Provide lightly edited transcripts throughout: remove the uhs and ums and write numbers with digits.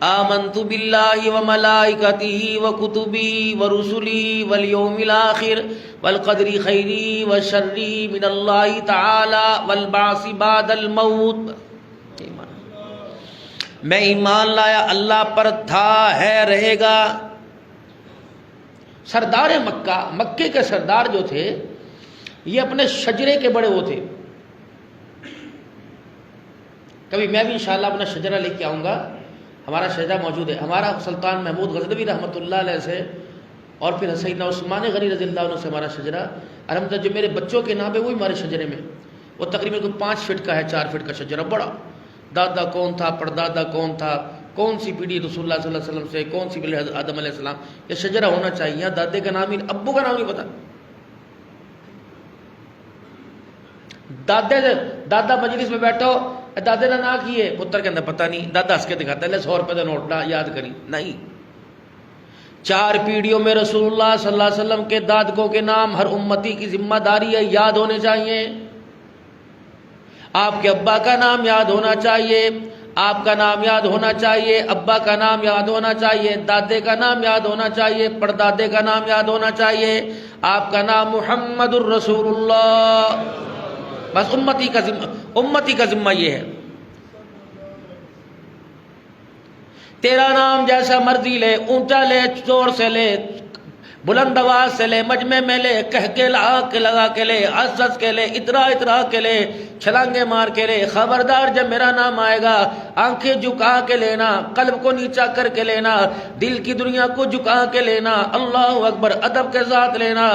آمنت باللہ وملائکتہ وکتبہ ورسلہ والیوم الآخر والقدر خیرہ وشرہ من اللہ تعالی والبعث بعد الموت۔ میں ایمان لایا اللہ پر، تھا، ہے، رہے گا۔ سردار مکہ، مکے کے سردار جو تھے یہ اپنے شجرے کے بڑے وہ تھے۔ کبھی میں بھی انشاءاللہ اپنا شجرہ لے کے آؤں گا، ہمارا شجرہ موجود ہے۔ ہمارا سلطان محمود غزنوی رحمۃ اللہ علیہ سے اور پھر سیدنا عثمان غنی رضی اللہ عنہ سے ہمارا شجرہ، الحمدللہ جو میرے بچوں کے نام ہے وہی ہمارے شجرے میں، وہ تقریباً 5 فٹ کا ہے، 4 فٹ کا شجرہ بڑا۔ دادا کون تھا، پردادا کون تھا، کون سی پیڑھی رسول اللہ صلی اللہ علیہ وسلم سے، کون سی پیڑھی حضرت آدم علیہ السلام، یہ شجرہ ہونا چاہیے۔ یہاں دادے کا نام ہی، ابو کا نام نہیں پتا۔ دادا مجلس میں بیٹھو، دادے نے نہ کیے، پتر کے اندر پتہ نہیں، دادا ہنس کے دکھاتا ہے، 100 روپے کا نوٹ لا یاد کری، نہیں۔ 4 پیڑھیوں میں رسول اللہ صلی اللہ علیہ وسلم کے دادگوں کے نام ہر امتی کی ذمہ داری ہے، یاد ہونے چاہیے۔ آپ کے ابا کا نام یاد ہونا چاہیے، آپ کا نام یاد ہونا چاہیے، ابا کا نام یاد ہونا چاہیے، دادے کا نام یاد ہونا چاہیے، پردادے کا نام یاد ہونا چاہیے۔ آپ کا نام محمد الرسول اللہ، بس امتی کا ذمہ یہ ہے۔ تیرا نام جیسا مرضی لے، اونچا لے، زور سے لے، بلند آواز سے لے، مجمع میں لے، کہہ کے لگا کے لے، ہنس کے لے، اترا کے لے، چھلانگے مار کے لے، خبردار جب میرا نام آئے گا آنکھیں جھکا کے لینا، قلب کو نیچا کر کے لینا، دل کی دنیا کو جھکا کے لینا، اللہ اکبر ادب کے ساتھ لینا،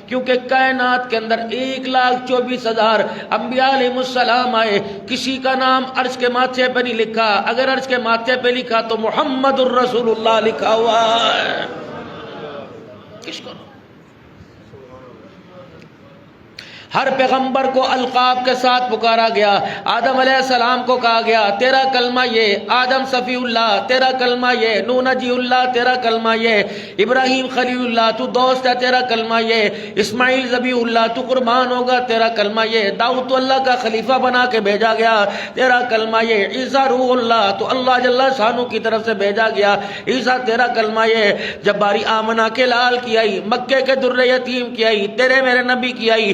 کیونکہ کائنات کے اندر 1,24,000 انبیاء علیہ السلام آئے، کسی کا نام عرش کے ماتھے پہ نہیں لکھا، اگر عرش کے ماتھے پہ لکھا تو محمد الرسول اللہ لکھا ہوا ہے۔ کس کو؟ ہر پیغمبر کو القاب کے ساتھ پکارا گیا۔ آدم علیہ السلام کو کہا گیا تیرا کلمہ یہ، آدم صفی اللہ تیرا کلمہ یہ، نوح نجی اللہ تیرا کلمہ یہ، ابراہیم خلیل اللہ تو دوست ہے تیرا کلمہ یہ، اسماعیل ذبیح اللہ تو قربان ہوگا تیرا کلمہ یہ، داؤد تو اللہ کا خلیفہ بنا کے بھیجا گیا تیرا کلمہ یہ، عیسیٰ روح اللہ تو اللہ جل شانہ کی طرف سے بھیجا گیا عیسیٰ تیرا کلمہ یہ، جب باری آمنہ کے لال کی آئی، مکے کے در یتیم کی آئی، تیرے میرے نبی کی آئی،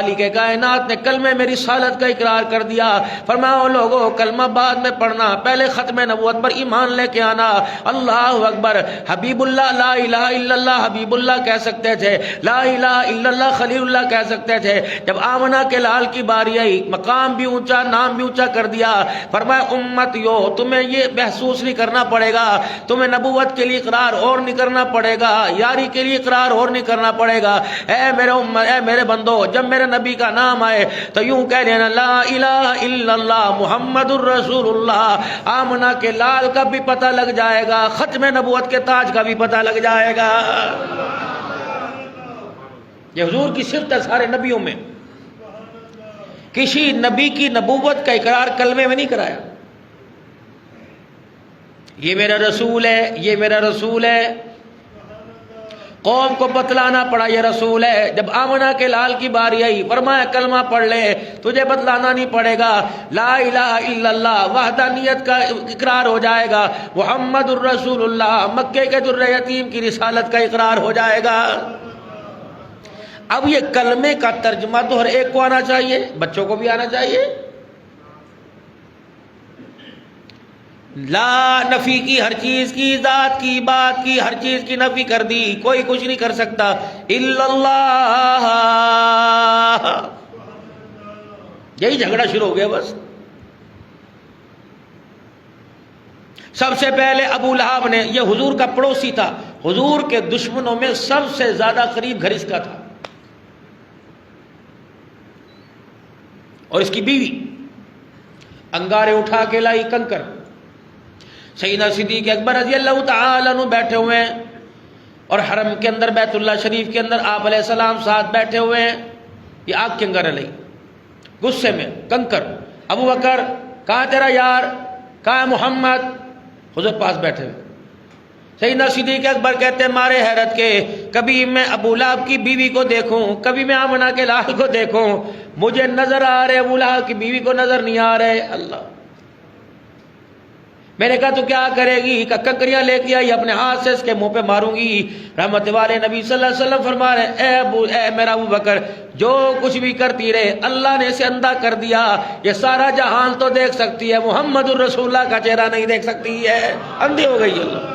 کے کائنات نے کلمہ میں رسالت کا اقرار کر دیا، فرمایا لوگوں کلمہ بعد میں پڑھنا، پہلے ختم نبوت پر ایمان لے کے آنا۔ اللہ اکبر، حبیب اللہ لا الہ الا اللہ حبیب اللہ کہہ سکتے تھے، لا الہ الا اللہ خلیل اللہ کہہ سکتے تھے۔ جب آمنہ کے لال کی باری آئی، مقام بھی اونچا، نام بھی اونچا کر دیا، فرمایا امتیو تمہیں یہ محسوس نہیں کرنا پڑے گا، تمہیں نبوت کے لیے اقرار اور نہیں کرنا پڑے گا، یاری کے لیے اقرار اور نہیں کرنا پڑے گا۔ اے میرے امت، اے میرے بندو، جب میرے نبی کا نام آئے تو یوں کہہ دینا لا الہ الا اللہ محمد الرسول اللہ۔ آمنہ کے لال کا بھی پتہ لگ جائے گا، ختم نبوت کے تاج کا بھی پتہ لگ جائے گا۔ یہ حضور کی صفت ہے سارے نبیوں میں، کسی نبی کی نبوت کا اقرار کلمے میں نہیں کرایا، یہ میرا رسول ہے، یہ میرا رسول ہے، قوم کو بتلانا پڑا یہ رسول ہے۔ جب آمنہ کے لال کی باری آئی، فرمایا کلمہ پڑھ لے، تجھے بتلانا نہیں پڑے گا، لا الہ الا اللہ وحدانیت کا اقرار ہو جائے گا، محمد الرسول اللہ مکے کے در یتیم کی رسالت کا اقرار ہو جائے گا۔ اب یہ کلمے کا ترجمہ تو ہر ایک کو آنا چاہیے، بچوں کو بھی آنا چاہیے۔ لا نفی کی، ہر چیز کی، ذات کی، بات کی، ہر چیز کی نفی کر دی، کوئی کچھ نہیں کر سکتا الا اللہ۔ یہی جھگڑا شروع ہو گیا بس۔ سب سے پہلے ابو لہب نے، یہ حضور کا پڑوسی تھا، حضور کے دشمنوں میں سب سے زیادہ قریب گھر اس کا تھا، اور اس کی بیوی انگارے اٹھا کے لائی کنکر۔ سیدنا صدیق اکبر رضی اللہ تعالیٰ عنہ بیٹھے ہوئے ہیں، اور حرم کے اندر بیت اللہ شریف کے اندر آپ علیہ السلام ساتھ بیٹھے ہوئے ہیں، یہ آگ کے انگارے لائی غصے میں کنکر۔ ابو بکر کہاں تیرا یار، کہاں محمد، حضور پاس بیٹھے ہوئے۔ سیدنا صدیق اکبر کہتے ہیں مارے حیرت کے، کبھی میں ابو لہب کی بیوی کو دیکھوں، کبھی میں آمنہ کے لال کو دیکھوں، مجھے نظر آ رہے ابو لہب کی بیوی کو نظر نہیں آ رہے۔ اللہ، میں نے کہا تو کیا کرے گی؟ کہ کنکریاں لے کے آئی، اپنے ہاتھ سے اس کے منہ پہ ماروں گی۔ رحمت والے نبی صلی اللہ علیہ وسلم فرما رہے اے میرا ابو بکر، جو کچھ بھی کرتی رہے اللہ نے اسے اندھا کر دیا، یہ سارا جہان تو دیکھ سکتی ہے، محمد الرسول اللہ کا چہرہ نہیں دیکھ سکتی ہے، اندھی ہو گئی اللہ۔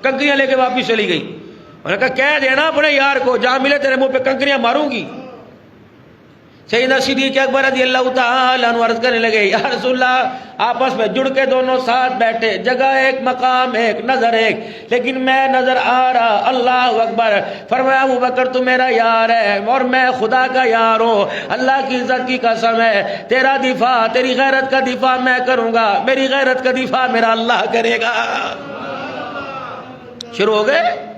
کنکریاں لے کے واپس چلی گئی۔ میں نے کہا کہہ دینا اپنے یار کو، جہاں ملے تیرے منہ پہ کنکریاں ماروں گی۔ سیدنا صدیق اکبر رضی اللہ تعالیٰ عنہ عرض کرنے لگے یا رسول اللہ، آپس میں جڑ کے دونوں ساتھ بیٹھے، جگہ ایک، مقام ایک، نظر ایک، لیکن میں نظر آ رہا۔ اللہ اکبر۔ فرمایا ابو بکر تو میرا یار ہے اور میں خدا کا یار ہوں، اللہ کی عزت کی قسم ہے، تیرا دفاع، تیری غیرت کا دفاع میں کروں گا، میری غیرت کا دفاع میرا اللہ کرے گا۔ شروع ہو گئے۔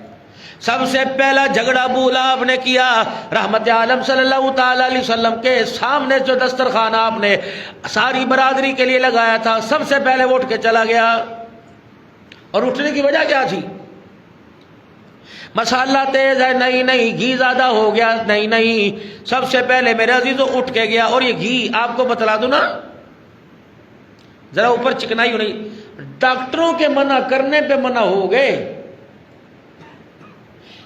سب سے پہلا جھگڑا ابو لہب نے کیا، رحمت عالم صلی اللہ تعالی علیہ وسلم کے سامنے جو دسترخوان آپ نے ساری برادری کے لیے لگایا تھا، سب سے پہلے وہ اٹھ کے چلا گیا۔ اور اٹھنے کی وجہ کیا تھی؟ مسالہ تیز ہے، نہیں نہیں، گھی زیادہ ہو گیا، نہیں نہیں، سب سے پہلے میرے عزیزوں اٹھ کے گیا۔ اور یہ گھی آپ کو بتلا دوں نا، ذرا اوپر چکنائی ہو نہیں، ڈاکٹروں کے منع کرنے پہ منع ہو گئے۔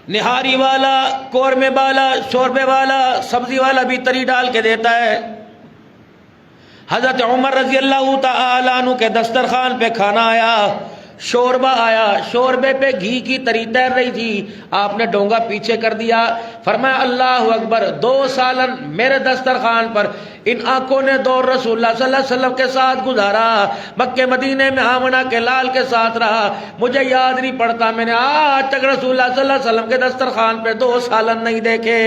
نہاری والا، قورمے والا، شوربے والا، سبزی والا بھی تری ڈال کے دیتا ہے۔ حضرت عمر رضی اللہ تعالیٰ عنہ کے دسترخوان پہ کھانا آیا، شوربہ آیا، شوربے پہ گھی کی تری تیر رہی تھی، آپ نے ڈونگا پیچھے کر دیا، فرمایا اللہ اکبر، 2 سالن میرے دسترخوان پر ان آنکھوں نے دور رسول اللہ صلی اللہ علیہ وسلم کے ساتھ گزارا، مکے مدینے میں آمنہ کے لال کے ساتھ رہا، مجھے یاد نہیں پڑتا میں نے آج تک رسول اللہ صلی اللہ علیہ وسلم کے دسترخوان پہ 2 سالن نہیں دیکھے۔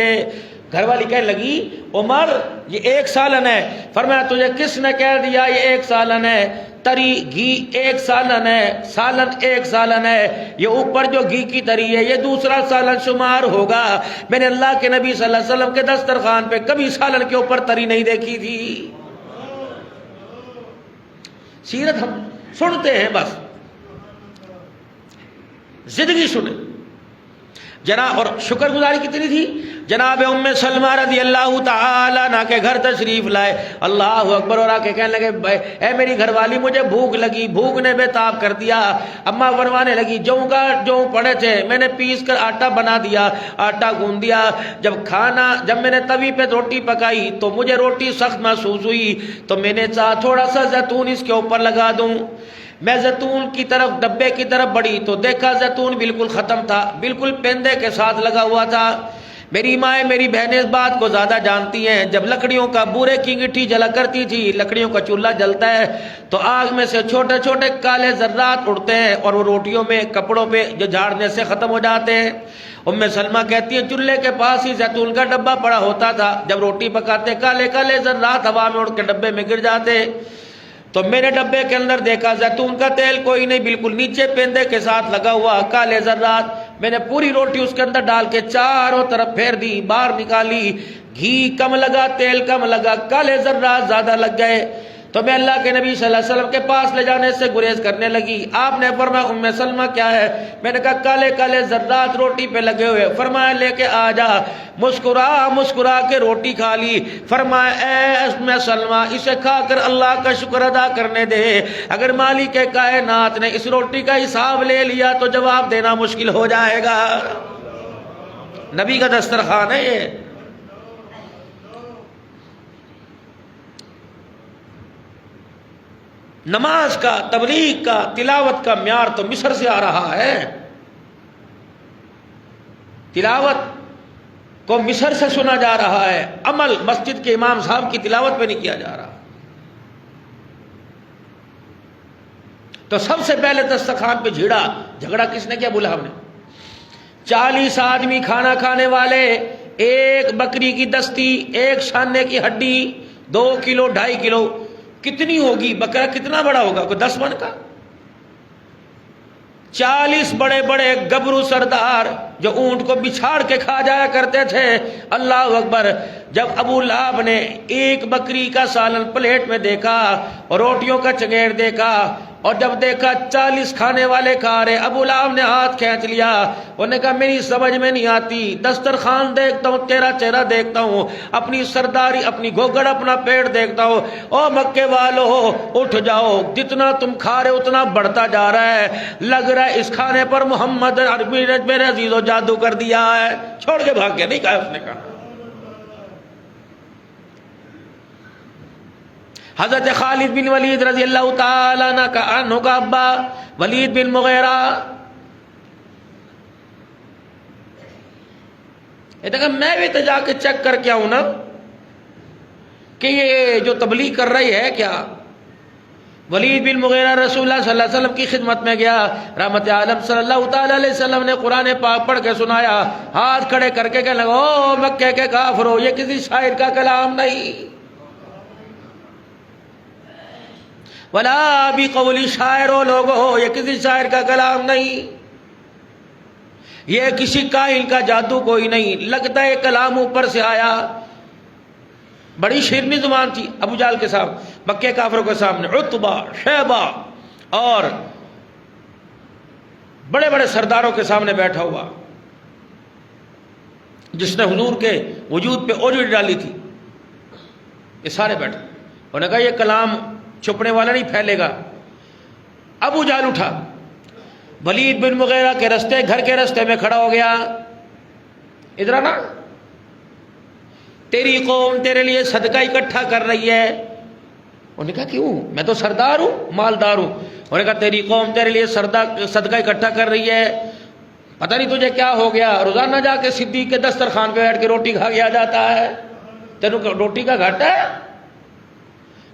گھر والی کہنے لگی عمر یہ 1 سالن ہے۔ فرمایا تجھے کس نے کہہ دیا یہ 1 سالن ہے؟ تری گھی 1 سالن ہے، سالن 1 سالن ہے، یہ اوپر جو گھی کی تری ہے یہ دوسرا سالن شمار ہوگا۔ میں نے اللہ کے نبی صلی اللہ علیہ وسلم کے دسترخوان پہ کبھی سالن کے اوپر تری نہیں دیکھی تھی۔ سیرت ہم سنتے ہیں بس، زندگی سنیں جناب۔ اور شکر گزاری کتنی تھی؟ جناب ام سلمہ رضی اللہ تعالیٰ عنہ کے گھر تشریف لائے، اللہ اکبر، اور آ کے کہنے لگے اے میری گھر والی مجھے بھوک لگی، بھوک نے بے تاب کر دیا۔ اماں فرمانے لگی جو پڑے تھے میں نے پیس کر آٹا بنا دیا، آٹا گوندھ دیا، جب میں نے توی پہ روٹی پکائی تو مجھے روٹی سخت محسوس ہوئی، تو میں نے چاہا تھوڑا سا زیتون اس کے اوپر لگا دوں۔ میں زیتون کی طرف، ڈبے کی طرف بڑھی تو دیکھا زیتون بالکل ختم تھا، بالکل پیندے کے ساتھ لگا ہوا تھا۔ میری مائیں، میری بہنیں اس بات کو زیادہ جانتی ہیں، جب لکڑیوں کا بورے کی گٹھی جلا کرتی تھی، لکڑیوں کا چولہا جلتا ہے تو آگ میں سے چھوٹے چھوٹے کالے ذرات اڑتے ہیں اور وہ روٹیوں میں، کپڑوں پہ جو جھاڑنے سے ختم ہو جاتے ہیں۔ ام سلمہ کہتی ہیں چولہے کے پاس ہی زیتون کا ڈبہ پڑا ہوتا تھا، جب روٹی پکاتے کالے کالے ذرات ہوا میں اڑ کے ڈبے میں گر جاتے، تو میں نے ڈبے کے اندر دیکھا زیتون کا تیل کوئی نہیں، بالکل نیچے پیندے کے ساتھ لگا ہوا کالے ذرات۔ میں نے پوری روٹی اس کے اندر ڈال کے چاروں طرف پھیر دی، باہر نکالی، گھی کم لگا، تیل کم لگا، کالے ذرات زیادہ لگ گئے، تو میں اللہ کے نبی صلی اللہ علیہ وسلم کے پاس لے جانے سے گریز کرنے لگی۔ آپ نے فرمایا ام سلمہ کیا ہے؟ میں نے کہا کالے کالے ذرات روٹی پہ لگے ہوئے۔ فرمایا لے کے آ جا، مسکرا کے روٹی کھا لی۔ فرمایا اے ام سلمہ اسے کھا کر اللہ کا شکر ادا کرنے دے، اگر مالک کائنات نے اس روٹی کا حساب لے لیا تو جواب دینا مشکل ہو جائے گا۔ نبی کا دسترخوان ہے یہ۔ نماز کا، تبلیغ کا، تلاوت کا معیار تو مصر سے آ رہا ہے، تلاوت کو مصر سے سنا جا رہا ہے، عمل مسجد کے امام صاحب کی تلاوت پہ نہیں کیا جا رہا۔ تو سب سے پہلے دسترخوان پہ جھگڑا کس نے کیا؟ ابو لہب نے۔ 40 آدمی کھانا کھانے والے، 1 بکری کی دستی، 1 شانے کی ہڈی، 2 کلو 2.5 کلو، کتنی ہوگی؟ بکرا کتنا بڑا ہوگا؟ کوئی 10 من کا؟ 40 بڑے بڑے گبرو سردار جو اونٹ کو بچھاڑ کے کھا جایا کرتے تھے۔ اللہ اکبر۔ جب ابو لہب نے 1 بکری کا سالن پلیٹ میں دیکھا اور روٹیوں کا چنگیڑ دیکھا، اور جب دیکھا 40 کھانے والے کھا رہے، ابو لہب نے ہاتھ کھینچ لیا، انہوں نے کہا میری سمجھ میں نہیں آتی، دسترخوان دیکھتا ہوں، تیرا چہرہ دیکھتا ہوں، اپنی سرداری، اپنی گوگڑ، اپنا پیٹ دیکھتا ہوں، او مکے والو اٹھ جاؤ، جتنا تم کھا رہے اتنا بڑھتا جا رہا ہے، لگ رہا ہے اس کھانے پر محمد عربی نے میرے عزیزو جادو کر دیا ہے، چھوڑ کے بھاگ گیا، نہیں کہا اس نے کہا۔ حضرت خالد بن ولید رضی اللہ تعالیٰ عنہ کا ابا ولید بن مغیرہ، یہ دیکھا میں بھی تو جا کے چیک کر کے آؤں نا کہ یہ جو تبلیغ کر رہی ہے کیا۔ ولید بن مغیرہ رسول اللہ صلی اللہ علیہ وسلم کی خدمت میں گیا، رحمت عالم صلی اللہ تعالیٰ علیہ وسلم نے قرآن پاک پڑھ کے سنایا، ہاتھ کھڑے کر کے کہنے لگا او مکے کے کافرو، یہ کسی شاعر کا کلام نہیں، ولا بقول شاعر، و لوگو یہ کسی شاعر کا کلام نہیں، یہ کسی کاہن کا جادو کوئی نہیں، لگتا ہے کلام اوپر سے آیا۔ بڑی شیرنی زبان تھی ابو جہل کے سامنے، مکے کافروں کے سامنے، عتبہ، شیبہ اور بڑے بڑے سرداروں کے سامنے بیٹھا ہوا، جس نے حضور کے وجود پہ اوجڑی ڈالی تھی، یہ سارے بیٹھے، انہوں نے کہا یہ کلام چھپنے والا نہیں پھیلے گا۔ ابو جہل اٹھا، ولید بن مغیرہ کے رستے، گھر کے رستے میں کھڑا ہو گیا، ادھر آنا، تیری قوم تیرے لیے صدقہ اکٹھا کر رہی ہے۔ انہوں نے کہا کیوں؟ میں تو سردار ہوں، مالدار ہوں۔ انہوں نے کہا تیری قوم تیرے لیے صدقہ اکٹھا کر رہی ہے، پتہ نہیں تجھے کیا ہو گیا، روزانہ جا کے صدیق کے دسترخوان پہ بیٹھ کے روٹی کھا کے آ جاتا ہے، تینوں روٹی کا گھٹ ہے؟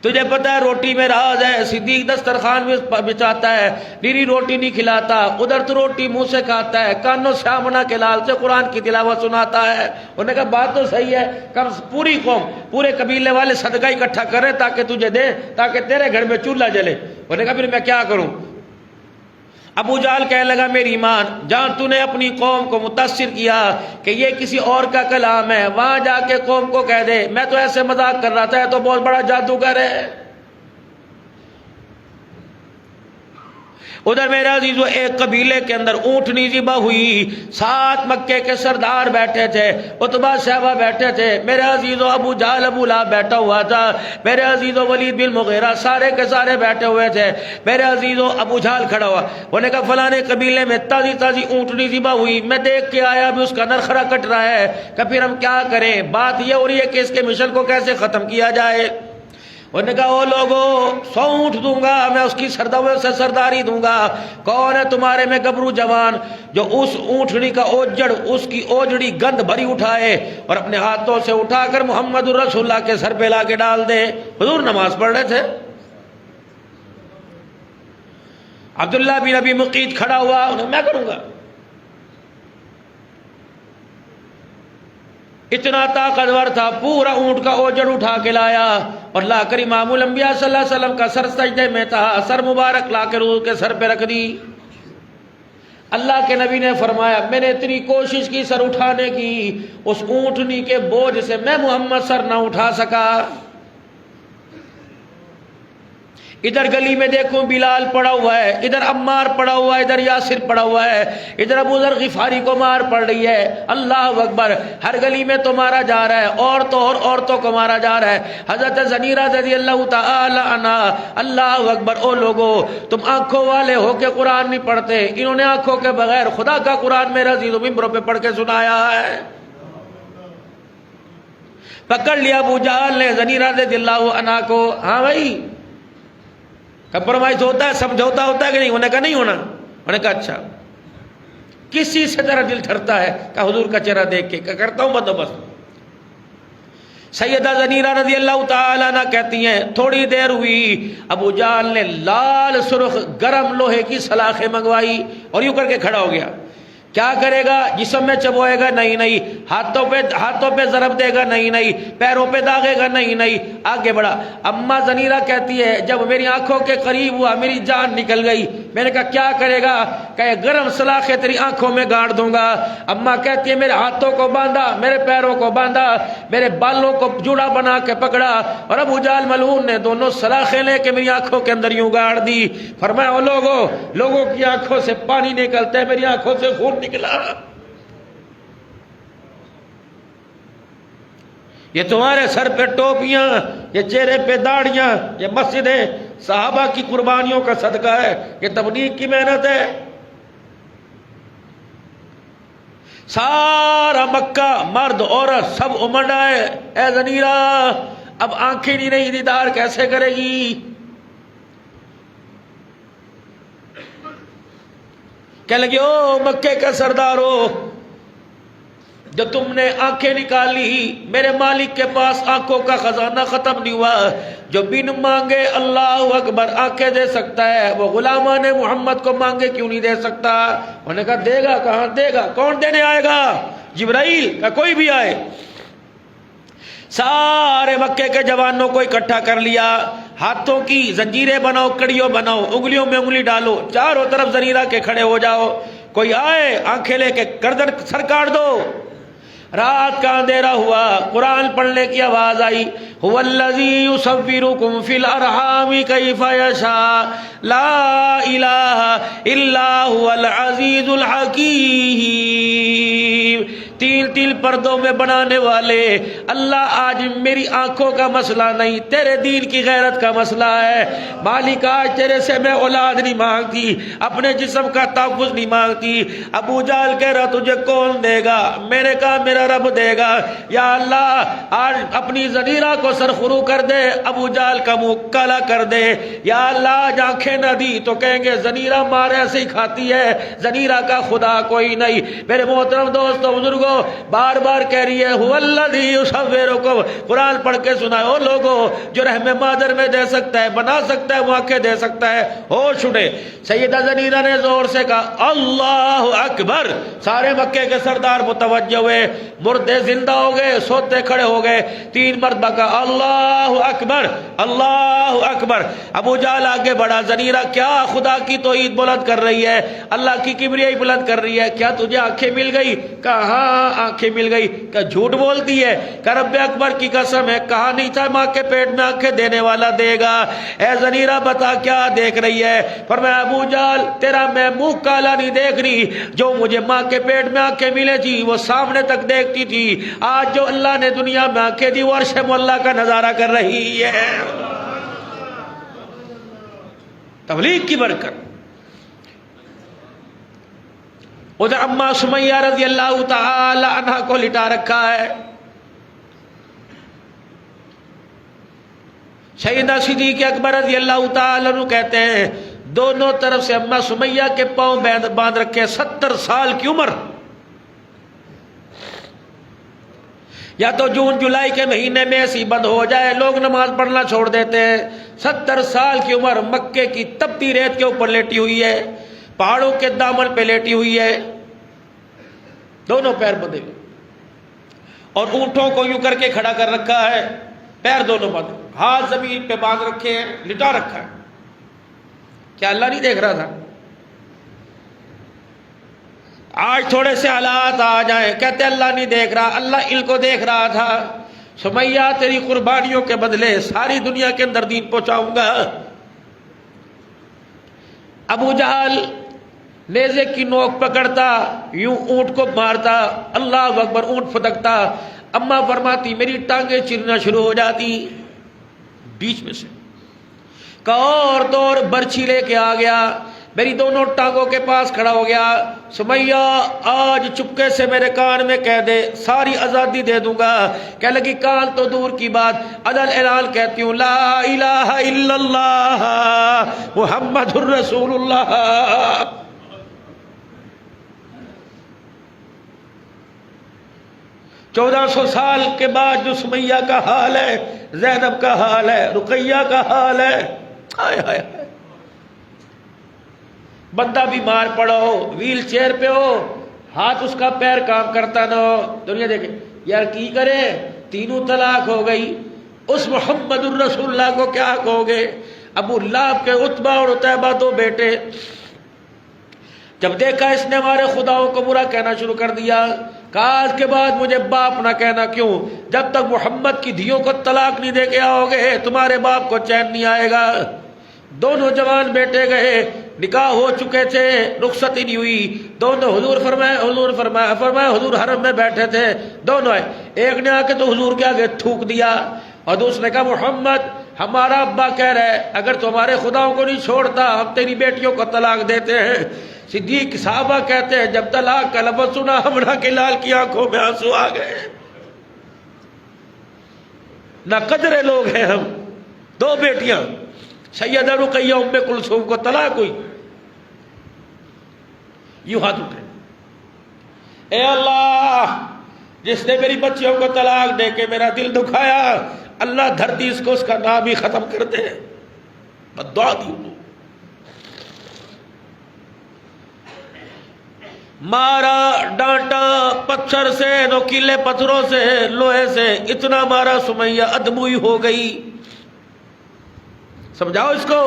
تجھے پتہ ہے روٹی میں راز ہے، صدیق دسترخوان میں بچاتا ہے، نیری روٹی نہیں کھلاتا، ادھر تو روٹی منہ سے کھاتا ہے، کانوں سے آمنا کے لال سے قرآن کی تلاوت سناتا ہے۔ انہوں نے کہا بات تو صحیح ہے، کم پوری قوم، پورے قبیلے والے صدقہ اکٹھا کر رہے تاکہ تجھے دے، تاکہ تیرے گھر میں چولہا جلے۔ انہوں نے کہا پھر میں کیا کروں؟ ابو جہل کہنے لگا میری مان، جہاں تو نے اپنی قوم کو متاثر کیا کہ یہ کسی اور کا کلام ہے، وہاں جا کے قوم کو کہہ دے میں تو ایسے مذاق کر رہا تھا، یہ تو بہت بڑا جادوگر ہے۔ ادھر میرے عزیزو ایک قبیلے کے اندر اونٹنی ذبح ہوئی، 7 مکے کے سردار بیٹھے تھے، عتبہ شیبہ بیٹھے تھے، میرے عزیزو ابو جہل ابو لہب بیٹھا ہوا تھا، میرے عزیزو ولید بن مغیرہ سارے کے سارے بیٹھے ہوئے تھے، میرے عزیزو ابو جہل کھڑا ہوا، انہوں نے کہا فلانے قبیلے میں تازی تازی اونٹنی ذبح ہوئی، میں دیکھ کے آیا بھی اس کا نرخرا کٹ رہا ہے، کہ پھر ہم کیا کریں؟ بات یہ ہو رہی ہے کہ اس کے مشن کو کیسے ختم کیا جائے۔ انہوں نے کہا او لوگو 100 اونٹ دوں گا، میں اس کی سرداری دوں گا، کون ہے تمہارے میں گبرو جوان جو اس اونٹنی کا اوجڑ، اس کی اوجڑی گند بھری اٹھائے اور اپنے ہاتھوں سے اٹھا کر محمد رسول اللہ کے سر پہ لا کے ڈال دے۔ حضور نماز پڑھ رہے تھے، عبداللہ بن ابی مقیت کھڑا ہوا، میں کروں گا، اتنا طاقتور تھا، پورا اونٹ کا اوجڑ اٹھا کے لایا اور لا کر امام الانبیاء صلی اللہ علیہ وسلم کا سر سجدے میں تھا، سر مبارک لا کے حضور کے سر پہ رکھ دی۔ اللہ کے نبی نے فرمایا میں نے اتنی کوشش کی سر اٹھانے کی، اس اونٹنی کے بوجھ سے میں محمد سر نہ اٹھا سکا۔ ادھر گلی میں دیکھوں بلال پڑا ہوا ہے، ادھر عمار پڑا ہوا ہے، ادھر یاسر پڑا ہوا ہے، ادھر ابو ذر غفاری کو مار پڑ رہی ہے، اللہ اکبر، ہر گلی میں تو مارا جا رہا ہے، عورتوں کو مارا جا رہا ہے۔ حضرت زنیرہ رضی اللہ تعالی عنہ، اللہ اکبر، او لوگو تم آنکھوں والے ہو کے قرآن نہیں پڑھتے، انہوں نے آنکھوں کے بغیر خدا کا قرآن میرا عزیز ممبروں پہ پڑھ کے سنایا ہے۔ پکڑ لیا ابو جہل نے زنیرہ رضی اللہ عنہ کو، ہاں بھائی کمپرومائز ہوتا ہے، سمجھوتا ہوتا ہے کہ نہیں؟ انہوں نے کہا نہیں ہونا۔ انہوں نے کہا اچھا، کسی سے تیرا دل ٹھرتا ہے؟ کہ حضور کا چہرہ دیکھ کے کرتا ہوں بندوبست۔ سیدہ زنیرہ رضی اللہ تعالیٰ عنہ کہتی ہیں تھوڑی دیر ہوئی، ابو جہل نے لال سرخ گرم لوہے کی سلاخیں منگوائی اور یوں کر کے کھڑا ہو گیا۔ کیا کرے گا؟ جسم میں چبوئے گا؟ نہیں، ہاتھوں پہ ضرب دے گا نہیں نہیں، پیروں پہ داغے گا نہیں نہیں، آگے بڑھا۔ اماں زنیرہ کہتی ہے جب میری آنکھوں کے قریب ہوا میری جان نکل گئی، میں نے کہا کیا کرے گا؟ کہ گرم سلاخیں تیری آنکھوں میں گاڑ دوں گا۔ اماں کہتی ہے میرے ہاتھوں کو باندھا، میرے پیروں کو باندھا، میرے بالوں کو جوڑا بنا کے پکڑا، اور ابو جہل ملعون نے دونوں سلاخیں لے کے میری آنکھوں کے اندر یوں گاڑ دی۔ فرمایا او لوگوں کی آنکھوں سے پانی نکلتا ہے، میری آنکھوں سے خون نکلا۔ یہ تمہارے سر پہ ٹوپیاں، یہ چہرے پہ داڑیاں، یہ مسجدیں صحابہ کی قربانیوں کا صدقہ ہے، یہ تبلیغ کی محنت ہے۔ سارا مکہ مرد عورت سب امڑ آئے، اے زنیرہ اب آنکھیں نہیں رہی، دیدار کیسے کرے گی؟ کہنے لگے او مکے کا سردارو، جو تم نے آنکھیں نکالی، میرے مالک کے پاس آنکھوں کا خزانہ ختم نہیں ہوا، جو بن مانگے اللہ اکبر آنکھیں دے سکتا ہے، وہ غلامان محمد کو مانگے کیوں نہیں دے سکتا؟ انہوں نے کہا دے گا، کہاں دے گا؟ کون دینے آئے گا؟ جبرائیل کا کوئی بھی آئے۔ سارے مکے کے جوانوں کو اکٹھا کر لیا، ہاتھوں کی زنجیریں بناؤ، کڑیوں بناؤ، انگلیوں میں انگلی ڈالو، چاروں طرف زنیرہ کے کھڑے ہو جاؤ، کوئی آئے آنکھیں لے کے گردن سر کاٹ دو۔ رات کا اندھیرا ہوا، قرآن پڑھنے کی آواز آئی، هو الذی یصورکم فی الارحام کیف یشاء لا الہ الا هو العزیز الحکیم۔ تین پردوں میں بنانے والے اللہ، آج میری آنکھوں کا مسئلہ نہیں، تیرے دین کی غیرت کا مسئلہ ہے۔ مالک آج تیرے سے میں اولاد نہیں مانگتی، اپنے جسم کا تحفظ نہیں مانگتی۔ ابو جہل کہہ رہا تجھے کون دے گا؟ میں نے کہا میرا رب دے گا۔ یا اللہ آج اپنی زنیرہ کو سرخرو کر دے، ابو جہل کا منہ کالا کر دے۔ یا اللہ آج آنکھیں نہ دی تو کہیں گے زنیرہ مارے ایسے ہی کھاتی ہے، زنیرہ کا خدا کوئی نہیں۔ میرے محترم دوستو بزرگوں، بار بار کہہ رہی ہے هو الذی یصورکم، قرآن پڑھ کے سنائے او لوگوں، جو رحم مادر میں دے سکتا ہے، بنا سکتا ہے، وہ آنکھیں دے سکتا ہے۔ ہوش اٹھے، سیدہ زنیرہ نے زور سے کہا اللہ اکبر۔ سارے مکے کے سردار متوجہ ہوئے، مردے زندہ ہو گئے، سوتے کھڑے ہو گئے، 3 مرتبہ کہا اللہ اکبر اللہ اکبر۔ ابو جہل آگے بڑھا، زنیرہ کیا خدا کی توحید بلند کر رہی ہے، اللہ کی کبریائی بلند کر رہی ہے، کیا تجھے آنکھیں مل گئی؟ کہا ہاں آنکھیں مل گئی۔ کہا جھوٹ بولتی ہے؟ کہ رب اکبر کی قسم ہے، کہا نہیں تھا ماں کے پیٹ میں آنکھیں دینے والا دے گا؟ اے زنیرہ بتا کیا دیکھ رہی ہے؟ فرمایا ابو جہل تیرا میں منہ کالا نہیں دیکھ رہی، جو مجھے ماں کے پیٹ میں آنکھیں ملے تھی وہ سامنے تک دیکھتی تھی، آج جو اللہ نے دنیا میں آنکھیں دی وہ عرش معلیٰ کا نظارہ کر رہی ہے۔ تبلیغ کی برکت۔ ادھر اماں سمیہ رضی اللہ تعالی عنہ کو لٹا رکھا ہے، سیدہ صدیق اکبر رضی اللہ تعالی عنہ کہتے ہیں دونوں طرف سے اماں سمیہ کے پاؤں باندھ رکھے، 70 سال کی عمر۔ یا تو جون جولائی کے مہینے میں ایسی بند ہو جائے، لوگ نماز پڑھنا چھوڑ دیتے ہیں۔ 70 سال کی عمر، مکے کی تپتی ریت کے اوپر لیٹی ہوئی ہے، پہاڑوں کے دامن پہ لیٹی ہوئی ہے، دونوں پیر بندھے ہوئے، اور اونٹوں کو یوں کر کے کھڑا کر رکھا ہے، پیر دونوں بندھے، ہاتھ زمین پہ باندھ رکھے ہیں، لٹا رکھا ہے۔ کیا اللہ نہیں دیکھ رہا تھا؟ آج تھوڑے سے حالات آ جائیں، کہتے اللہ نہیں دیکھ رہا، اللہ ان کو دیکھ رہا تھا۔ سمیہ تیری قربانیوں کے بدلے ساری دنیا کے اندر دین پہنچاؤں گا۔ ابو جہل نیزے کی نوک پکڑتا، یوں اونٹ کو مارتا، اللہ اکبر، اونٹ پھدکتا، اماں فرماتی میری ٹانگیں چرنا شروع ہو جاتی بیچ میں سے، اور دور برچھی لے کے آ گیا، میری دونوں ٹانگوں کے پاس کھڑا ہو گیا۔ سمیہ آج چپکے سے میرے کان میں کہہ دے، ساری آزادی دے دوں گا۔ کہنے لگی کان تو دور کی بات، عدل اعلان کہتی ہوں لا الہ الا اللہ محمد الرسول اللہ۔ 1400 سال کے بعد جو سمیہ کا حال ہے، زینب کا حال ہے، رقیہ کا حال ہے، ہائے ہائے ہائے، بندہ بیمار پڑا ہو، ویل چیئر پہ ہو، ہاتھ اس کا پیر کام کرتا نہ ہو. دنیا دیکھے یار کی کرے, تینوں طلاق ہو گئی, اس محمد الرسول اللہ کو کیا کہو گے؟ ابو لہب کے عتبہ اور عتیبہ دو بیٹے, جب دیکھا اس نے ہمارے خداؤں کو برا کہنا شروع کر دیا, کہا آج کے بعد مجھے باپ نہ کہنا. کیوں؟ جب تک محمد کی دھیوں کو طلاق نہیں دے کے آؤ گے تمہارے باپ کو چین نہیں آئے گا. دونوں جوان بیٹے گئے, نکاح ہو چکے تھے, رخصتی نہیں ہوئی. دونوں حضور فرمایا حضور حرم میں بیٹھے تھے, دونوں آئے. ایک نے آ کے تو حضور کے آگے تھوک دیا, اور دوسرے نے کہا محمد ہمارا ابا کہہ رہا ہے اگر تمہارے خداؤں کو نہیں چھوڑتا ہم تیری بیٹیوں کو طلاق دیتے ہیں. صدیق صحابہ کہتے ہیں جب طلاق کا لفظ سنا ہمرا کے لال کی آنکھوں میں آنسو آ گئے. نہ قدرے لوگ ہیں ہم. دو بیٹیاں سیدہ رقیہ ام کلثوم کو طلاق ہوئی, یوں ہاتھ اٹھے, اے اللہ جس نے میری بچیوں کو طلاق دے کے میرا دل دکھایا, اللہ دھرتی اس کو اس کا نام ہی ختم کر دے. بد دعا دی. مارا ڈانٹا پتھر سے, نوکیلے پتھروں سے, لوہے سے, اتنا مارا سمیہ ادموئی ہو گئی. سمجھاؤ اس کو.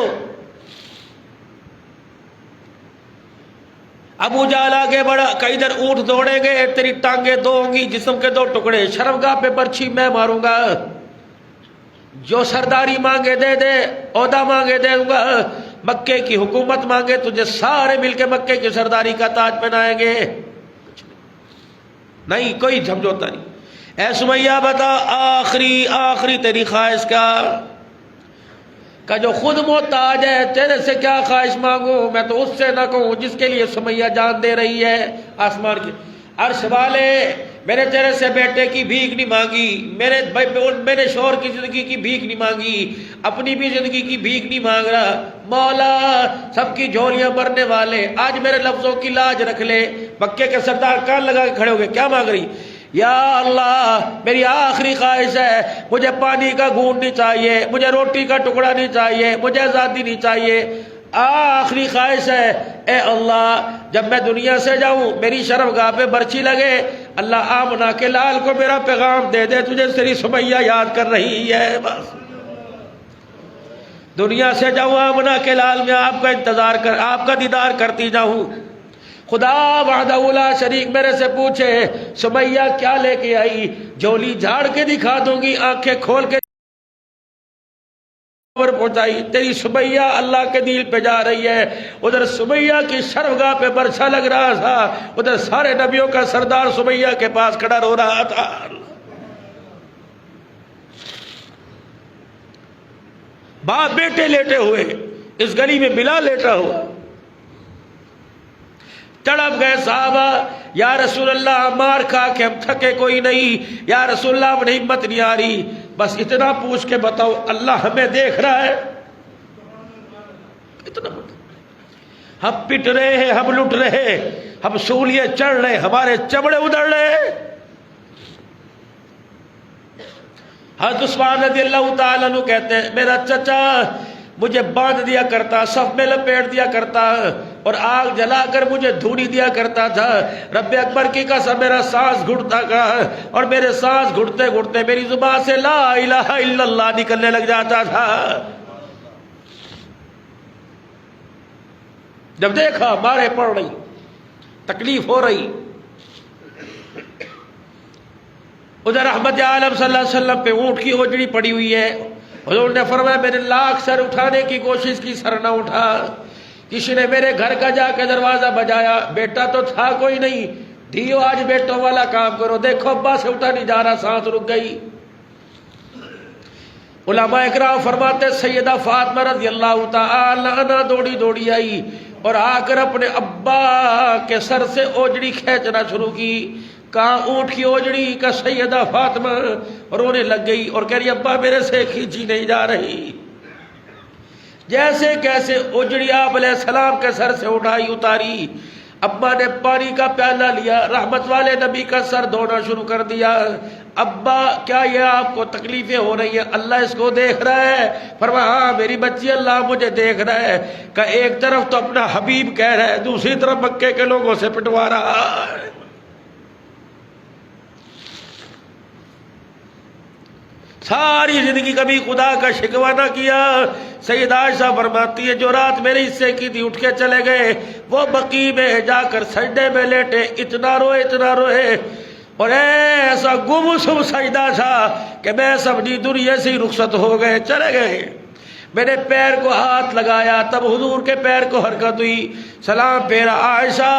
ابو جہل آگے بڑھا کہ ادھر اونٹ دوڑیں گے تیری ٹانگیں دو ہوں گی, جسم کے دو ٹکڑے, شرمگاہ پہ برچھی میں ماروں گا, جو سرداری مانگے دے دے, عہدہ مانگے دے دوں گا, مکے کی حکومت مانگے تجھے سارے مل کے مکے کی سرداری کا تاج پہنائیں گے. نہیں کوئی سمجھوتا نہیں. اے سمیہ بتا آخری تیری خواہش کیا؟ کہ جو خود محتاج ہے تیرے سے کیا خواہش مانگوں؟ میں تو اس سے نہ کہوں جس کے لیے سمیہ جان دے رہی ہے. آسمان کی عرش والے میں نے تیرے سے بیٹے کی بھیک نہیں مانگی, میں نے شوہر کی زندگی کی بھیک نہیں مانگی, اپنی بھی زندگی کی بھیک نہیں مانگ رہا. مولا سب کی جھولیاں بھرنے والے آج میرے لفظوں کی لاج رکھ لے. مکے کے سردار کان لگا کے کھڑے ہو گئے, کیا مانگ رہی؟ یا اللہ میری آخری خواہش ہے, مجھے پانی کا گھونٹ نہیں چاہیے, مجھے روٹی کا ٹکڑا نہیں چاہیے, مجھے آزادی نہیں چاہیے, آخری خواہش ہے. اے اللہ جب میں دنیا سے جاؤں میری شرمگاہ پہ برچھی لگے, اللہ آمنہ کے لال کو میرا پیغام دے دے تجھے تیری سمیہ یاد کر رہی ہے. بس دنیا سے جاؤں آمنہ کے لال میں آپ کا انتظار کر, آپ کا دیدار کرتی جاؤں. خدا وحدہ لا شریک میرے سے پوچھے سمیہ کیا لے کے آئی, جھولی جھاڑ کے دکھا دوں گی, آنکھیں کھول کے پہنچائی. تیری سمیہ اللہ کے دل پہ جا رہی ہے. ادھر سمیہ کی شرمگاہ پہ برچھا لگ رہا تھا, ادھر سارے نبیوں کا سردار سمیہ کے پاس کھڑا رو رہا تھا. باپ بیٹے لیٹے ہوئے, اس گلی میں بلال لیٹا ہوا. تڑپ گئے صحابہ, یا رسول اللہ مار کھا کے ہم تھکے کوئی نہیں, یا رسول اللہ ہمیں ہمت نہیں آ رہی, بس اتنا پوچھ کے بتاؤ اللہ ہمیں دیکھ رہا ہے؟ اتنا بتاؤ. ہم پٹ رہے ہیں, ہم لٹ رہے, ہم سولیے چڑھ رہے, ہمارے چمڑے ادھڑ رہے. حضرت عثمان رضی اللہ تعالیٰ عنہ کہتے ہیں میرا چچا مجھے باندھ دیا کرتا, صف میں لپیٹ دیا کرتا, اور آگ جلا کر مجھے دھوڑی دیا کرتا تھا. رب اکبر کی قسم میرا سانس گھٹتا تھا, اور میرے سانس گھٹتے گھٹتے میری زبان سے لا الہ الا اللہ نکلنے لگ جاتا تھا. جب دیکھا مارے پڑ رہی, تکلیف ہو رہی, ادھر رحمت عالم صلی اللہ علیہ وسلم پہ اونٹ کی اوجڑی پڑی ہوئی ہے. حضور نے فرمایا میں نے لاکھ سر اٹھانے کی کوشش کی, سر نہ اٹھا. کسی نے میرے گھر کا جا کے دروازہ بجایا, بیٹا تو تھا کوئی نہیں, دھیو آج بیٹوں والا کام کرو, دیکھو ابا سے اٹھا نہیں جا رہا, سانس رک گئی. علماء اکرام فرماتے سیدہ فاطمہ رضی اللہ تعالی عنہا دوڑی دوڑی آئی, اور آ کر اپنے ابا کے سر سے اوجڑی کھینچنا شروع کی. کہاں اونٹ کی اوجڑی کا سیدہ فاطمہ رونے لگ گئی اور کہہ رہی ابا میرے سے کھینچی نہیں جا رہی. جیسے کیسے اوجڑی آپ علیہ السلام کے سر سے اٹھائی اتاری. ابا نے پانی کا پیالہ لیا, رحمت والے نبی کا سر دھونا شروع کر دیا. ابا کیا یہ آپ کو تکلیفیں ہو رہی ہیں؟ اللہ اس کو دیکھ رہا ہے. فرمایا ہاں میری بچی اللہ مجھے دیکھ رہا ہے. کہ ایک طرف تو اپنا حبیب کہہ رہا ہے, دوسری طرف مکے کے لوگوں سے پٹوا رہا ہے. ساری زندگی کبھی خدا کا شکوہ نہ کیا۔ سیدہ عائشہ فرماتی ہے جو رات میرے حصے کی تھی اٹھ کے چلے گئے، وہ بقیع میں جا کر سجدے میں لیٹے، اتنا روئے اور ایسا گمسم سجدہ تھا کہ میں سمجھی دنیا سے ہی رخصت ہو گئے، چلے گئے۔ میرے پیر کو ہاتھ لگایا، تب حضور کے پیر کو حرکت ہوئی، سلام پھیرا، عائشہ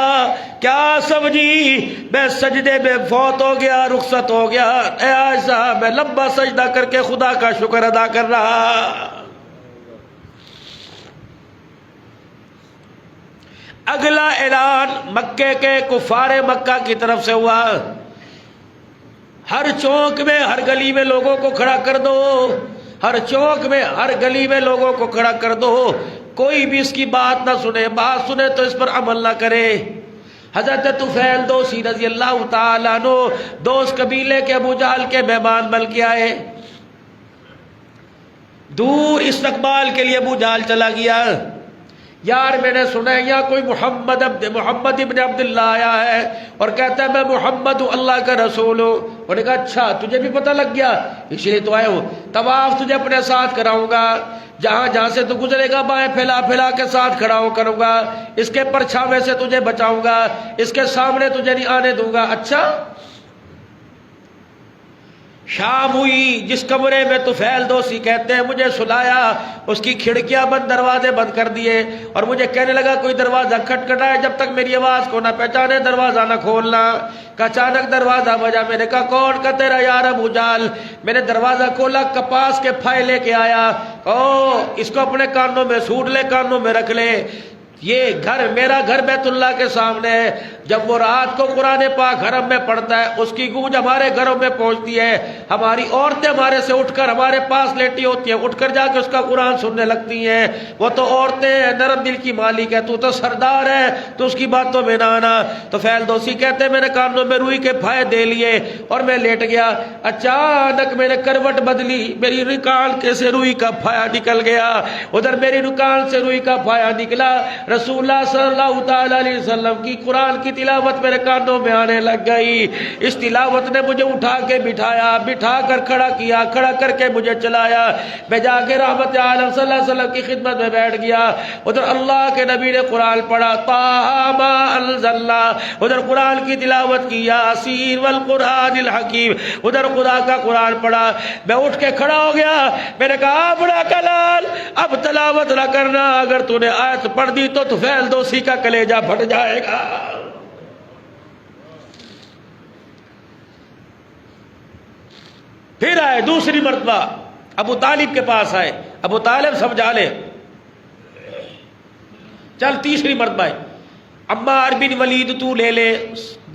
کیا سمجھی میں سجدے میں فوت ہو گیا، رخصت ہو گیا؟ اے عائشہ میں لمبا سجدہ کر کے خدا کا شکر ادا کر رہا۔ اگلا اعلان مکے کے کفار مکہ کی طرف سے ہوا، ہر چوک میں ہر گلی میں لوگوں کو کھڑا کر دو، ہر چوک میں ہر گلی میں لوگوں کو کھڑا کر دو، کوئی بھی اس کی بات نہ سنے، بات سنے تو اس پر عمل نہ کرے۔ حضرت طفیل دوسی رضی اللہ تعالیٰ عنہ دوست قبیلے کے ابو جہل کے مہمان بن کے آئے، دور استقبال کے لیے ابو جہل چلا گیا، یار میں نے سنا ہے یہاں کوئی محمد ابن عبداللہ آیا ہے اور کہتا ہے میں محمد ہوں، اللہ کا رسول ہوں۔ انہوں نے کہا اچھا تجھے بھی پتہ لگ گیا، اس لیے تو آئے ہو، طواف تجھے اپنے ساتھ کراؤں گا، جہاں سے تو گزرے گا بائیں پھیلا کے ساتھ کھڑا کروں گا، اس کے پرچھاوے سے تجھے بچاؤں گا، اس کے سامنے تجھے نہیں آنے دوں گا۔ اچھا شام ہوئی، جس کمرے میں طفیل دوسی کہتے ہیں مجھے سلایا، اس کی کھڑکیاں بند، دروازے بند کر دیے، اور مجھے کہنے لگا کوئی دروازہ کھٹکھٹائے، جب تک میری آواز کو نہ پہچانے دروازہ نہ کھولنا۔ کہ اچانک دروازہ بجا، میں نے کہا کون؟ کا تیرا یار ابو جہل۔ میں نے دروازہ کھولا، کپاس کے پھائے لے کے آیا، اس کو اپنے کانوں میں سوٹ لے، کانوں میں رکھ لے، یہ گھر میرا گھر بیت اللہ کے سامنے ہے، جب وہ رات کو قرآن پاک حرم میں پڑھتا ہے اس کی گونج ہمارے گھروں میں پہنچتی ہے، ہماری عورتیں ہمارے سے اٹھ کر ہمارے پاس لیٹی ہوتی ہیں، اٹھ کر جا کے اس کا قرآن سننے لگتی ہیں۔ وہ تو عورتیں ہیں، نرم دل کی مالک ہے، تو سردار ہے، تو اس کی باتوں میں نہ آنا۔ تو فیل دوسی کہتے ہیں میں نے کانوں میں روئی کے پھائے دے لیے اور میں لیٹ گیا، اچانک میں نے کروٹ بدلی، میری رکان کے سے روئی کا پھایا نکل گیا، ادھر میری رکان سے روئی کا پھایا نکلا، رسول اللہ صلی اللہ تعالی علیہ وسلم کی قرآن کی تلاوت میرے کانوں میں آنے لگ گئی۔ اس تلاوت نے مجھے اٹھا کے بٹھایا، بٹھا کر کھڑا کیا، کھڑا کر کے مجھے چلایا، میں جا کے رحمت عالم صلی اللہ علیہ وسلم کی خدمت میں بیٹھ گیا۔ ادھر اللہ کے نبی نے قرآن پڑھا، طٰہٰ مَا أَنزَلْنَا، ادھر قرآن کی تلاوت کی، یاسین والقرآن الحکیم، ادھر خدا کا قرآن پڑھا۔ میں اٹھ کے کھڑا ہو گیا، میں نے کہا بڑا کلال اب تلاوت نہ کرنا، اگر تو نے آیت پڑھ دی تو طفیل دوسی کا کلیجہ پھٹ جائے گا۔ پھر آئے دوسری مرتبہ ابو طالب کے پاس آئے، ابو طالب سمجھا لے، چل تیسری مرتبہ ہے، عمار بن ولید تو لے لے،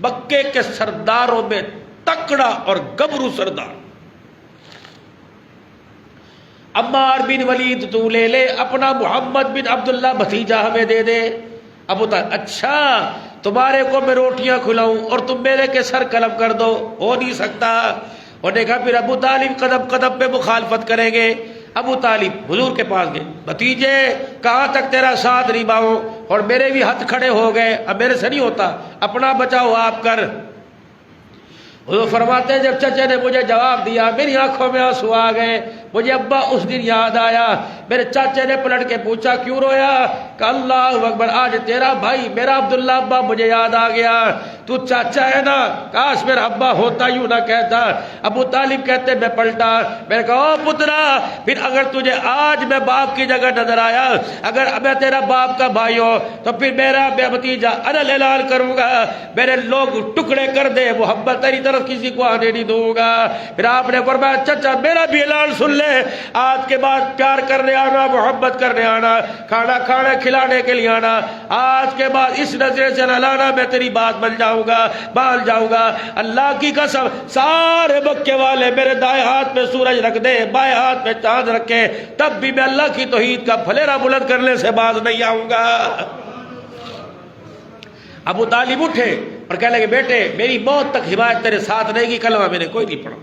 مکے کے سرداروں میں تکڑا اور گبرو سردار، عمار بن ولید تو لے لے، اپنا محمد بن عبداللہ بھتیجا ہمیں دے دے۔ ابو طالب اچھا تمہارے کو میں روٹیاں کھلاؤں اور تم میرے کے سر قلم کر دو، ہو نہیں سکتا۔ اور نے کہا پھر ابو طالب قدم قدم پہ مخالفت کریں گے۔ ابو طالب حضور کے پاس گئے، بھتیجے کہاں تک تیرا ساتھ نبھاؤں، اور میرے بھی ہاتھ کھڑے ہو گئے، اب میرے سے نہیں ہوتا، اپنا بچاؤ آپ کر۔ حضور فرماتے ہیں جب چچے نے مجھے جواب دیا میری آنکھوں میں آنسو آ گئے، مجھے ابا اس دن یاد آیا۔ میرے چاچے نے پلٹ کے پوچھا کیوں رویا؟ کہ اللہ اکبر، آج تیرا بھائی میرا عبداللہ ابا مجھے یاد آ گیا، تو چاچا ہے نا، کاش میرا ابا ہوتا یوں نہ کہتا۔ ابو طالب کہتے میں پلٹا، میں نے کہا او پترا، پھر اگر تجھے آج میں باپ کی جگہ نظر آیا، اگر میں تیرا باپ کا بھائی ہو تو پھر میرا بے بھتیجا علل اعلان کروں گا، میرے لوگ ٹکڑے کر دے، محبت تیری طرف کسی کو آنے نہیں دوں گا۔ پھر آپ نے فرمایا چچا میرا بھی اعلان سن لے، آج کے بعد پیار کرنے آنا، محبت کرنے آنا، کھانا کھانے کھلانے کے لیے آنا، آج کے بعد اس نظرے سے نہ لانا، میں تیری بات مان جاؤں گا۔ اللہ کی قسم سارے مکے والے میرے دائیں ہاتھ میں سورج رکھ دے، بائیں ہاتھ میں چاند رکھے، تب بھی میں اللہ کی توحید کا پھلیرا بلند کرنے سے باز نہیں آؤں گا۔ ابو طالب اٹھے اور کہنے لگے بیٹے میری موت تک حمایت تیرے ساتھ رہے گی، کلمہ میں نے کوئی نہیں پڑھا۔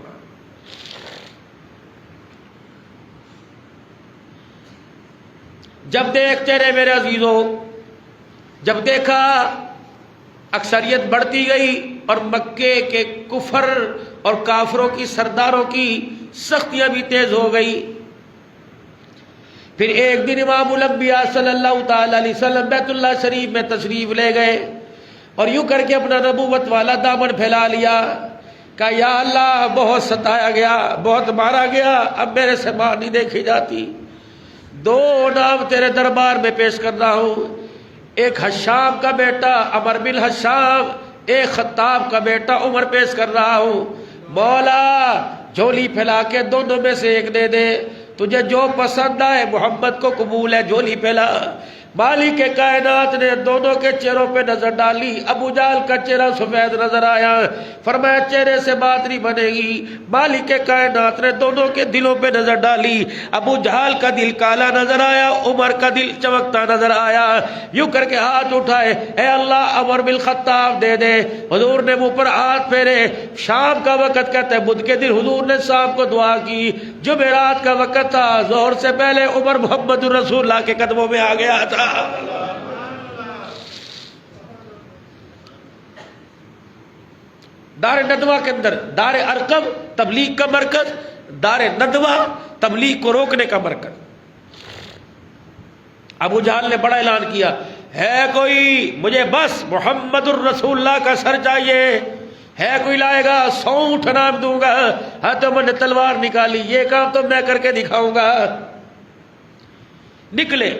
جب دیکھتے رہے میرے عزیزوں، جب دیکھا اکثریت بڑھتی گئی اور مکے کے کفر اور کافروں کی سرداروں کی سختیاں بھی تیز ہو گئی۔ پھر ایک دن امام الانبیاء صلی اللہ تعالی علیہ وسلم بیت اللہ شریف میں تشریف لے گئے اور یوں کر کے اپنا نبوت والا دامن پھیلا لیا، کہا یا اللہ بہت ستایا گیا، بہت مارا گیا، اب میرے سے مار نہیں دیکھی جاتی، دو نام تیرے دربار میں پیش کر رہا ہوں، ایک حشام کا بیٹا عمر بن حشام، ایک خطاب کا بیٹا عمر پیش کر رہا ہوں، مولا جھولی پھیلا کے دونوں میں سے ایک دے دے، تجھے جو پسند آئے، محمد کو قبول ہے، جھولی پھیلا۔ مالک کائنات نے دونوں کے چہروں پہ نظر ڈالی، ابو جہل کا چہرہ سفید نظر آیا، فرمایا چہرے سے بات نہیں بنے گی۔ مالک کائنات نے دونوں کے دلوں پہ نظر ڈالی، ابو جہل کا دل کالا نظر آیا، عمر کا دل چمکتا نظر آیا، یوں کر کے ہاتھ اٹھائے، اے اللہ عمر بن خطاب دے دے۔ حضور نے منہ پر ہاتھ پھیرے، شام کا وقت کہتے ہیں بدھ کے دن حضور نے شام کو دعا کی، جمعرات کا وقت تھا، ظہر سے پہلے عمر محمد رسول اللہ کے قدموں میں آ گیا تھا۔ دار ندوہ کے اندر، دار ارقم تبلیغ کا مرکز، دار ندوہ تبلیغ کو روکنے کا مرکز۔ ابو جہل نے بڑا اعلان کیا، ہے کوئی مجھے بس محمد الرسول اللہ کا سر چاہیے، ہے کوئی لائے گا 100 اونٹ انعام دوں گا۔ ہاتھوں میں نے تلوار نکالی، یہ کام تو میں کر کے دکھاؤں گا۔ نکلے،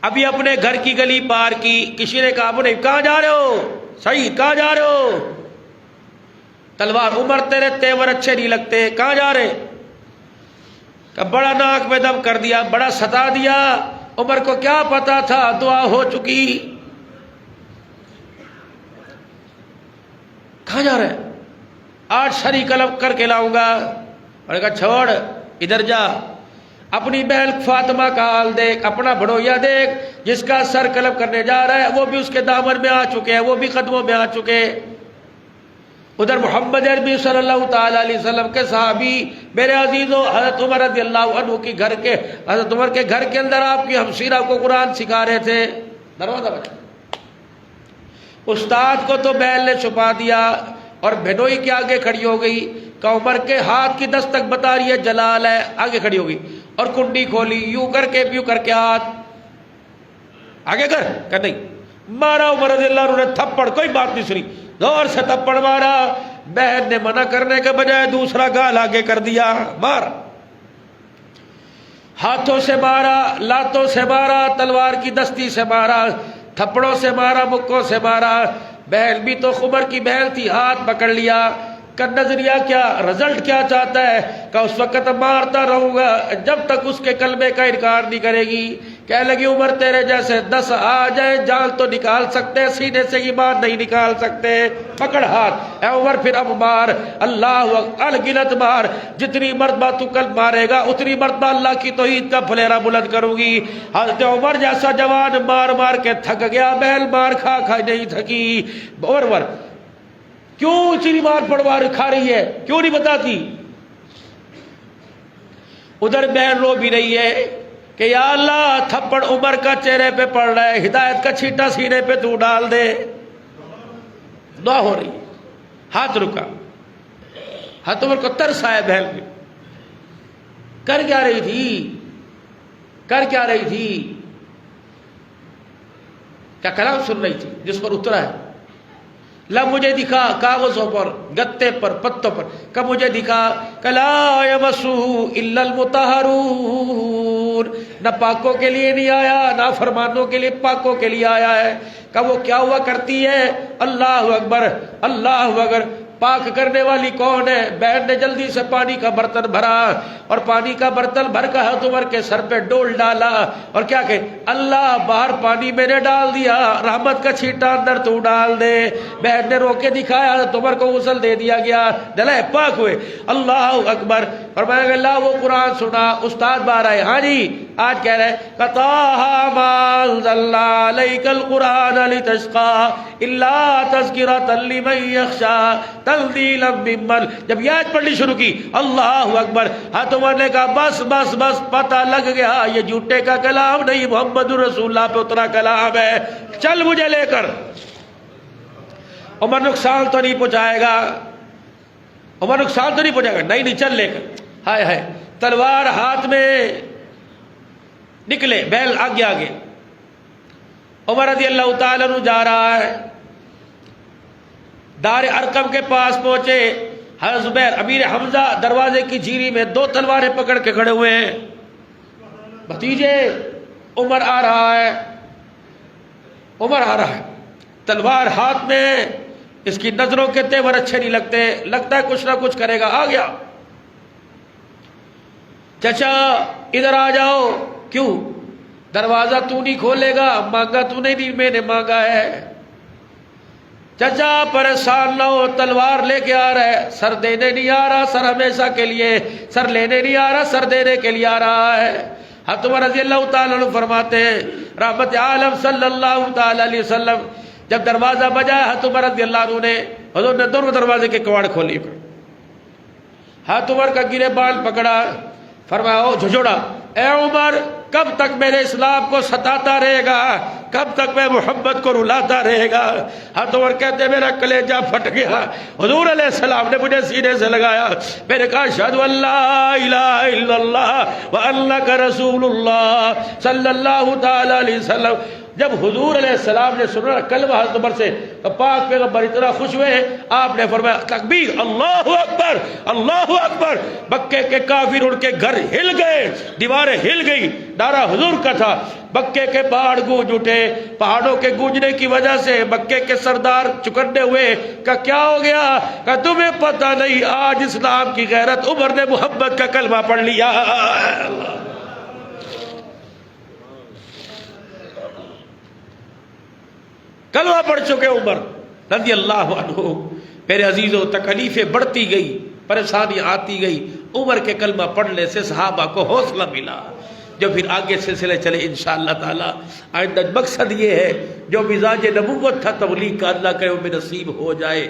ابھی اپنے گھر کی گلی پار کی، کسی نے کہا نہیں کہاں جا رہے ہو؟ صحیح کہاں جا رہے ہو؟ تلوار، عمر تیرے تیور اچھے نہیں لگتے، کہاں جا رہے؟ کہ بڑا ناک میں دم کر دیا، بڑا ستا دیا، عمر کو کیا پتا تھا دعا ہو چکی۔ کہاں جا رہے؟ آج شری قلم کر کے لاؤں گا۔ اور کہا چھوڑ، ادھر جا، اپنی بہن فاطمہ کا حال دیکھ، اپنا بڑویا دیکھ، جس کا سر قلم کرنے جا رہا ہے وہ بھی اس کے دامن میں آ چکے ہیں، وہ بھی قدموں میں آ چکے۔ ادھر محمد عربی صلی اللہ تعالی علیہ وسلم کے صحابی میرے عزیزوں، حضرت عمر رضی اللہ عنہ کی گھر کے، حضرت عمر کے گھر کے اندر آپ کی ہمشیرہ کو قرآن سکھا رہے تھے۔ دروازہ بجا، استاد کو تو بیل نے چھپا دیا اور بھنوئی کے آگے کھڑی ہو گئی کہ عمر کے ہاتھ کی دستک بتا رہی ہے جلال ہے، آگے کھڑی ہو گئی اور کنڈی کھولی، یوں کر کے ہاتھ آگے کر کہ نہیں، مارا عمر رضی اللہ عنہ نے تھپڑ، کوئی بات نہیں سنی، زور سے تھپڑ مارا، بہن نے منع کرنے کے بجائے دوسرا گال آگے کر دیا، مار، ہاتھوں سے مارا، لاتوں سے مارا، تلوار کی دستی سے مارا، تھپڑوں سے مارا، مکوں سے مارا۔ بہن بھی تو عمر کی بہن تھی، ہاتھ پکڑ لیا، کا نظریہ کیا، رزلٹ کیا چاہتا ہے کہ اس وقت مارتا رہوں گا جب تک اس کے کلمے کا انکار نہیں کرے گی۔ کہنے لگی عمر تیرے جیسے 10 آ جائے جان تو نکال سکتے، سینے سے ایمان نہیں نکال سکتے، پکڑ ہاتھ، اے عمر پھر اب مار، اللہ الگنت مار، جتنی مرتبہ تو کل مارے گا اتنی مرتبہ اللہ کی توحید کا پھلیرا بلند کروں گی۔ حضرت عمر جیسا جوان مار مار کے تھک گیا، بہن مار کھا نہیں تھکی۔ عمر کیوں اتنی مار پڑوا کھا رہی ہے، کیوں نہیں بتاتی؟ ادھر بہن رو بھی رہی ہے کہ یا اللہ تھپڑ عمر کا چہرے پہ پڑ رہا ہے، ہدایت کا چھینٹا سینے پہ تو ڈال دے۔ دعا ہو رہی، ہاتھ رکا، ہاتھ عمر کو ترس آیا، بہن پہ کر کیا رہی تھی؟ کیا کلام سن رہی تھی جس پر اترا ہے؟ لا مجھے دکھا، کاغذوں پر، گتے پر، پتوں پر، کہ مجھے دکھا کہ لا یمسہ الا المطہرون، نہ پاکوں کے لیے نہیں آیا، نہ فرمانوں کے لیے، پاکوں کے لیے آیا ہے۔ کہ وہ کیا ہوا کرتی ہے؟ اللہ اکبر، اللہ اکبر، پاک کرنے والی کون ہے؟ بہن نے جلدی سے پانی کا برتن بھرا اور پانی کا برتن بھر کر حضرت عمر کے سر پہ ڈول ڈالا اور کیا کہ اللہ باہر پانی میں نے ڈال دیا، رحمت کا چھینٹا اندر تو ڈال دے۔ بہن نے رو کے دکھایا، حضرت عمر کو غسل دے دیا گیا، دلائے پاک ہوئے۔ اللہ اکبر، فرمایا کہ اللہ وہ قرآن سنا، استاد باہر آئے، ہاں جی آج کہہ رہے طٰہٰ مَا أَنزَلْنَا عَلَيْكَ الْقُرْآنَ لِتَشْقَىٰ إِلَّا تَذْكِرَةً لِمَن يَخْشَىٰ تنزیلا ممن، جب یہ آیت پڑھنی شروع کی، اللہ اکبر، حضرت عمر نے کہا بس بس بس، پتہ لگ گیا یہ جھوٹے کا کلام نہیں، محمد رسول اللہ پہ اترا کلام ہے، چل مجھے لے کر۔ عمر نقصان تو نہیں پہنچائے گا، عمر نقصان تو نہیں پہنچے گا، نہیں نہیں چل لے کر، ہائے ہائے، تلوار ہاتھ میں نکلے، بیل آگے آگے، عمر رضی اللہ تعالیٰ عنہ جا رہا ہے، دار ارقم کے پاس پہنچے، حضرت زبیر امیر حمزہ دروازے کی جھیری میں 2 تلواریں پکڑ کے کھڑے ہوئے ہیں، بھتیجے عمر آ رہا ہے، عمر آ رہا ہے، تلوار ہاتھ میں، اس کی نظروں کے تیور اچھے نہیں لگتے، لگتا ہے کچھ نہ کچھ کرے گا، آ گیا، چچا ادھر آ جاؤ، کیوں دروازہ تو نہیں کھولے گا، مانگا تو نہیں، میں نے مانگا ہے، چچا پریشان نہ ہو، تلوار لے کے آ رہا ہے، سر دینے نہیں آ رہا، سر ہمیشہ کے لیے، سر لینے نہیں آ رہا، سر دینے کے لیے آ رہا ہے۔ حضرت عمر رضی اللہ تعالیٰ عنہ فرماتے ہیں، رحمت عالم صلی اللہ تعالیٰ علیہ وسلم جب دروازہ بجایا، حضرت عمر رضی اللہ عنہ نے، حضور نے دونوں دروازے کے کواڑ کھولی، حضرت عمر کا گرے بال پکڑا، فرمایا او جھجوڑا، اے عمر کب تک میرے اسلام کو ستاتا رہے گا، کب تک میں محبت کو رلاتا رہے گا؟ حضرت عمر کہتے میرا کلیجہ پھٹ گیا، حضور علیہ السلام نے مجھے سینے سے لگایا، میں نے کہا اشہد ان لا الہ الا اللہ وانک رسول اللہ صلی اللہ تعالی علیہ وسلم۔ جب حضور علیہ السلام نے سنا کلمہ حضرت عمر سے، تو پاک پیغمبر اتنا خوش ہوئے، آپ نے فرمایا تکبیر، اللہ اکبر اللہ اکبر، مکے کے کافر ان کے گھر ہل گئے، دیواریں ہل گئی، نعرہ حضور کا تھا، مکے کے پہاڑ گونج اٹھے، پہاڑوں کے گونجنے کی وجہ سے مکے کے سردار چکنے ہوئے، کہ کیا ہو گیا؟ کہ تمہیں پتہ نہیں آج اسلام کی غیرت، عمر نے محبت کا کلمہ پڑھ لیا۔ کلمہ پڑھ چکے عمر رضی اللہ عنہ۔ میرے عزیزوں، تکلیفیں بڑھتی گئی، پریشانی آتی گئی، عمر کے کلمہ پڑھنے سے صحابہ کو حوصلہ ملا۔ جو پھر آگے سلسلے چلے انشاءاللہ تعالی، آئندہ مقصد یہ ہے جو مزاج نبوت تھا تبلیغ کا، اللہ کرے وہ میں نصیب ہو جائے۔